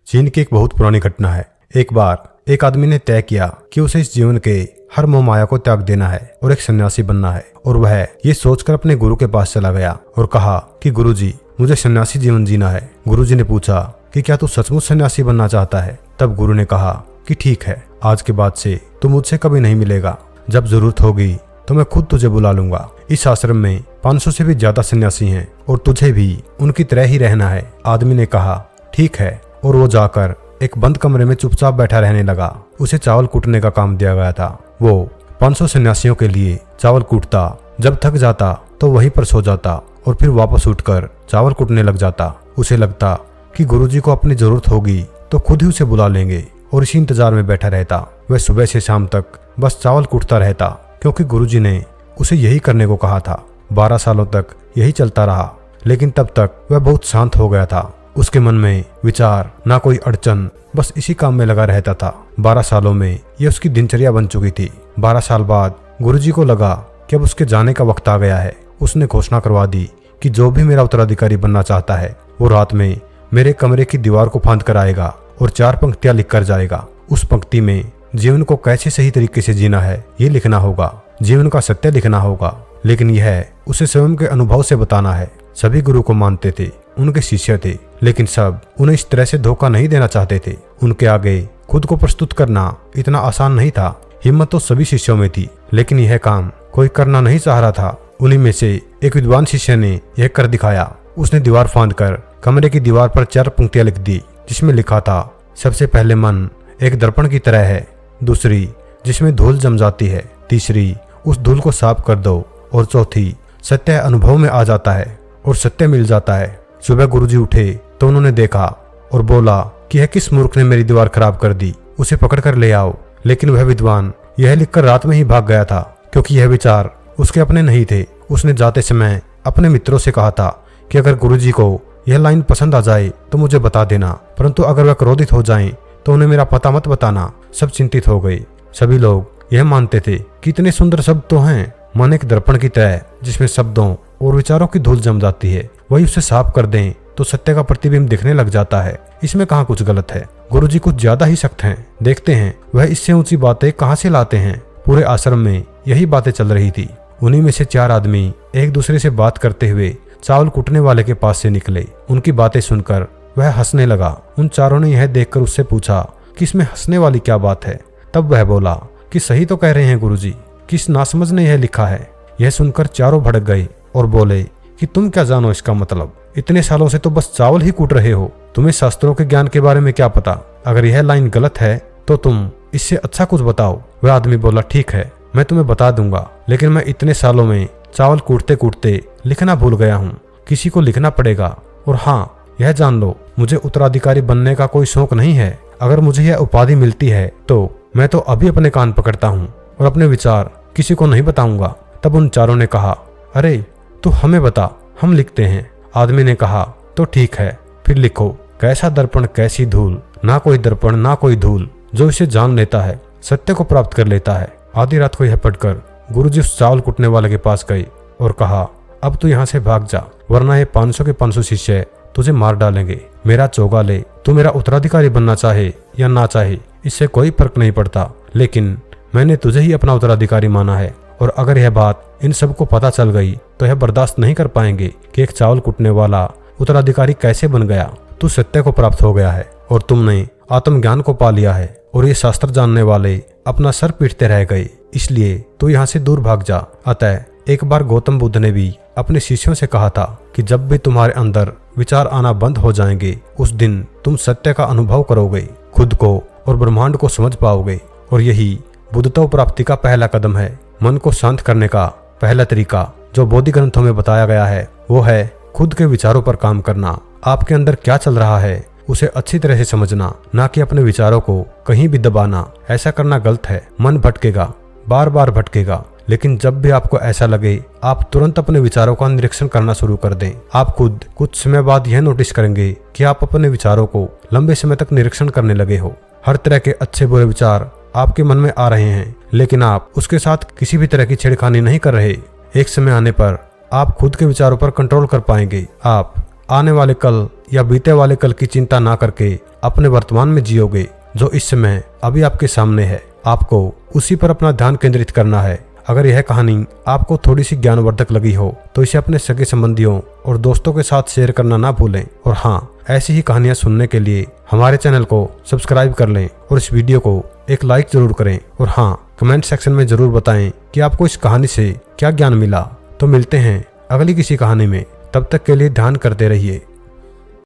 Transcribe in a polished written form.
चीन की एक बहुत पुरानी घटना है। एक बार एक आदमी ने तय किया कि उसे इस जीवन के हर मोह माया को त्याग देना है और एक सन्यासी बनना है। और वह ये सोचकर अपने गुरु के पास चला गया और कहा कि गुरुजी, मुझे सन्यासी जीवन जीना है। गुरुजी ने पूछा कि क्या तू सचमुच सन्यासी बनना चाहता है? तब गुरु ने कहा कि ठीक है, आज के बाद से तू मुझसे कभी नहीं मिलेगा। जब जरूरत होगी तो मैं खुद तुझे बुला लूंगा। इस आश्रम में 500 से भी ज्यादा सन्यासी हैं और तुझे भी उनकी तरह ही रहना है। आदमी ने कहा ठीक है, और वो जाकर एक बंद कमरे में चुपचाप बैठा रहने लगा। उसे चावल कूटने का काम दिया गया था। वो 500 सन्यासियों के लिए चावल कूटता, जब थक जाता तो वहीं पर सो जाता और फिर वापस उठकर चावल कूटने लग जाता। उसे लगता कि गुरुजी को अपनी जरूरत होगी तो खुद ही उसे बुला लेंगे और इसी इंतजार में बैठा रहता। वह सुबह से शाम तक बस चावल कूटता रहता, क्योंकि गुरुजी ने उसे यही करने को कहा था। 12 सालों तक यही चलता रहा, लेकिन तब तक वह बहुत शांत हो गया था। उसके मन में विचार, ना कोई अड़चन, बस इसी काम में लगा रहता था। 12 सालों में यह उसकी दिनचर्या बन चुकी थी। 12 साल बाद गुरुजी को लगा कि अब उसके जाने का वक्त आ गया है। उसने घोषणा करवा दी कि जो भी मेरा उत्तराधिकारी बनना चाहता है वो रात में मेरे कमरे की दीवार को फांद कर आएगा और 4 पंक्तियां लिख कर जाएगा। उस पंक्ति में जीवन को कैसे सही तरीके से जीना है ये लिखना होगा, जीवन का सत्य लिखना होगा, लेकिन यह उसे स्वयं के अनुभव से बताना है। सभी गुरु को मानते थे, उनके शिष्य थे, लेकिन सब उन्हें इस तरह से धोखा नहीं देना चाहते थे। उनके आगे खुद को प्रस्तुत करना इतना आसान नहीं था। हिम्मत तो सभी शिष्यों में थी, लेकिन यह काम कोई करना नहीं चाह रहा था। उन्हीं में से एक विद्वान शिष्य ने यह कर दिखाया। उसने दीवार फांद कर कमरे की दीवार पर 4 पंक्तियां लिख दी, जिसमें लिखा था, सबसे पहले मन एक दर्पण की तरह है, दूसरी जिसमें धूल जम जाती है, तीसरी उस धूल को साफ कर दो, और चौथी सत्य अनुभव में आ जाता है और सत्य मिल जाता है। सुबह गुरुजी उठे तो उन्होंने देखा और बोला कि यह किस मूर्ख ने मेरी दीवार खराब कर दी, उसे पकड़ कर ले आओ। लेकिन वह विद्वान यह लिखकर रात में ही भाग गया था, क्योंकि यह विचार उसके अपने नहीं थे। उसने जाते समय अपने मित्रों से कहा था कि अगर गुरुजी को यह लाइन पसंद आ जाए तो मुझे बता देना, परंतु अगर वह क्रोधित हो जाएं तो उन्हें मेरा पता मत बताना। सब चिंतित हो गए। सभी लोग यह मानते थे कि इतने सुंदर शब्द तो हैं, मन एक दर्पण की तरह जिसमें शब्दों और विचारों की धूल जम जाती है, वही उसे साफ कर दें तो सत्य का प्रतिबिंब दिखने लग जाता है। इसमें कहाँ कुछ गलत है। गुरुजी कुछ ज्यादा ही सख्त हैं। देखते हैं वह इससे ऊंची बातें कहाँ से लाते हैं। पूरे आश्रम में यही बातें चल रही थी। उन्हीं में से 4 आदमी एक दूसरे से बात करते हुए चावल कूटने वाले के पास से निकले। उनकी बातें सुनकर वह हंसने लगा। उन चारों ने यह देखकर उससे पूछा कि इसमें हंसने वाली क्या बात है। तब वह बोला कि सही तो कह रहे हैं गुरुजी, किस नासमझ ने यह लिखा है। यह सुनकर चारों भड़क गए और बोले कि तुम क्या जानो इसका मतलब, इतने सालों से तो बस चावल ही कूट रहे हो, तुम्हें शास्त्रों के ज्ञान के बारे में क्या पता। अगर यह लाइन गलत है तो तुम इससे अच्छा कुछ बताओ। वह आदमी बोला ठीक है, मैं तुम्हें बता दूंगा, लेकिन मैं इतने सालों में चावल कूटते कूटते लिखना भूल गया हूँ। किसी को लिखना पड़ेगा। और हाँ, यह जान लो, मुझे उत्तराधिकारी बनने का कोई शौक नहीं है। अगर मुझे यह उपाधि मिलती है तो मैं तो अभी अपने कान पकड़ता हूँ और अपने विचार किसी को नहीं बताऊंगा। तब उन चारों ने कहा, अरे तू हमें बता, हम लिखते हैं। आदमी ने कहा, तो ठीक है, फिर लिखो, कैसा दर्पण कैसी धूल, ना कोई दर्पण ना कोई धूल, जो इसे जान लेता है सत्य को प्राप्त कर लेता है। आधी रात को यह पढ़कर गुरुजी उस चावल कुटने वाले के पास गए और कहा, अब तू यहाँ से भाग जा, वरना ये 500 के 500 शिष्य तुझे मार डालेंगे। मेरा चोगा ले, तू मेरा उत्तराधिकारी बनना चाहे या ना चाहे, इससे कोई फर्क नहीं पड़ता, लेकिन मैंने तुझे ही अपना उत्तराधिकारी माना है। और अगर यह बात इन सबको पता चल गई तो यह बर्दाश्त नहीं कर पाएंगे कि एक चावल कुटने वाला उत्तराधिकारी कैसे बन गया। तू सत्य को प्राप्त हो गया है और तुमने आत्मज्ञान को पा लिया है, और ये शास्त्र जानने वाले अपना सर पीटते रह गए, इसलिए तू यहाँ से दूर भाग जा। अतः एक बार गौतम बुद्ध ने भी अपने शिष्यों से कहा था कि जब भी तुम्हारे अंदर विचार आना बंद हो जाएंगे, उस दिन तुम सत्य का अनुभव करोगे, खुद को और ब्रह्मांड को समझ पाओगे। और यही बुद्धत्व प्राप्ति का पहला कदम है। मन को शांत करने का पहला तरीका जो बौद्धिक ग्रंथों में बताया गया है वो है खुद के विचारों पर काम करना। आपके अंदर क्या चल रहा है उसे अच्छी तरह से समझना, ना कि अपने विचारों को कहीं भी दबाना। ऐसा करना गलत है। मन भटकेगा, बार बार भटकेगा, लेकिन जब भी आपको ऐसा लगे आप तुरंत अपने विचारों का निरीक्षण करना शुरू कर दें। आप खुद कुछ समय बाद यह नोटिस करेंगे कि आप अपने विचारों को लंबे समय तक निरीक्षण करने लगे हो। हर तरह के अच्छे बुरे विचार आपके मन में आ रहे हैं, लेकिन आप उसके साथ किसी भी तरह की छेड़खानी नहीं कर रहे। एक समय आने पर आप खुद के विचारों पर कंट्रोल कर पाएंगे। आप आने वाले कल या बीते वाले कल की चिंता ना करके अपने वर्तमान में जियोगे जो इस समय अभी आपके सामने है, आपको उसी पर अपना ध्यान केंद्रित करना है। अगर यह कहानी आपको थोड़ी सी ज्ञानवर्धक लगी हो तो इसे अपने सगे संबंधियों और दोस्तों के साथ शेयर करना ना भूलें। और हाँ, ऐसी ही कहानियां सुनने के लिए हमारे चैनल को सब्सक्राइब कर लें और इस वीडियो को एक लाइक जरूर करें। और हाँ, कमेंट सेक्शन में जरूर बताएं कि आपको इस कहानी से क्या ज्ञान मिला। तो मिलते हैं अगली किसी कहानी में, तब तक के लिए ध्यान करते रहिए।